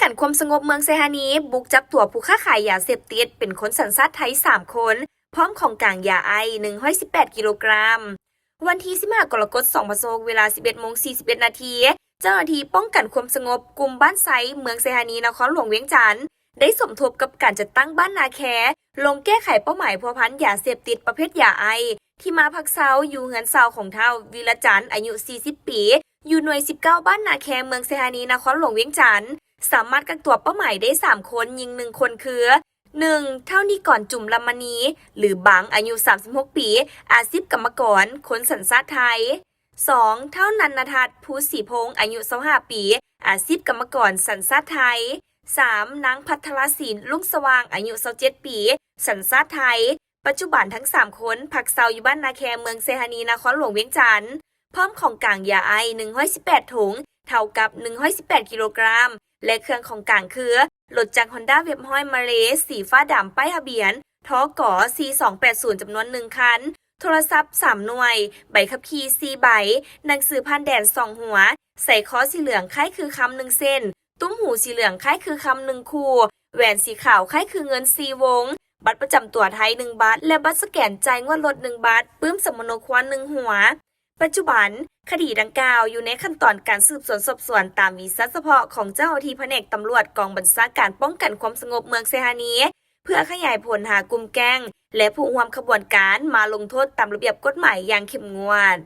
กันความสงบเมืองไซฮานีบุกจับตัวผู้ค้าขายยาเสพติดเป็นคนสัญชาติไทย3คนพร้อมของกลางยาไอ118กิโลกรัมวันที่15กรกฎาคม2026เวลา 11:41 นาทีเจ้าหน้าที่ป้องกันความสงบกลุ่มบ้านไซเมืองไซฮานีนครหลวงเวียงจันทน์ได้สมทบกับการจัดตั้งบ้านนาแคลงแก้ไขเป้าหมายพัวพันยาเสพติดประเภทยาไอที่มาพักเซาอยู่เฮือนเซาของเฒ่าวีรจันทร์อายุ40ปีอยู่หน่วย19บ้านนาแคเมืองไซฮานีนครหลวงเวียงจันทน์สามารถกักตัวเป้าหมายได้3คนยิง1คนคือ 1. เท่านี้ก่อนจุ่มลำมณีหรือบังอายุ36ปีอาชีพกรรมกรคนสัญชาติไทย 2. เท่านันนทัศน์ภูศรีพงษ์อายุ25ปีอาชีพกรรมกรสัญชาติไทย 3. นางภัทรศิลป์ลุ่งสว่างอายุ27ปีสัญชาติไทยปัจจุบันทั้ง3คนพักเซาอยู่บ้านนาแคเมืองไซฮานีนครหลวงเวียงจันทน์พร้อมของกลางยาไอ118ถุงเท่ากับ118กิโลกรัมและเครื่องของกลางคือรถจาก Honda เว็บห้อยมาเลสีฟ้าดำป้ายทะเบียนทก4280จำนวน1คันโทรศัพท์3หน่วยใบขับขี่4ใบหนังสือผ่านแดน2หัวใส่คอสีเหลืองคล้ายคือคำ1เส้นตุ้มหูสีเหลืองคล้ายคือคำ1คู่แหวนสีขาวคล้ายคือเงิน4วงบัตรประจำตัวไทย1บาทและบัตรสแกนจ่ายงวดรถ1บาทปื้มสมโนควัน1หัวปัจจุบันคดีดังกล่าวอยู่ในขั้นตอนการสืบสวนสอบสวนตามวีซ่าเฉพาะของเจ้าหน้าที่แผนกตำรวจกองบัญชาการป้องกันความสงบเมืองไซฮานีเพื่อขยายผลหากลุ่มแก๊งและผู้ร่วมขบวนการมาลงโทษตามระเบียบกฎหมายอย่างเข้มงวด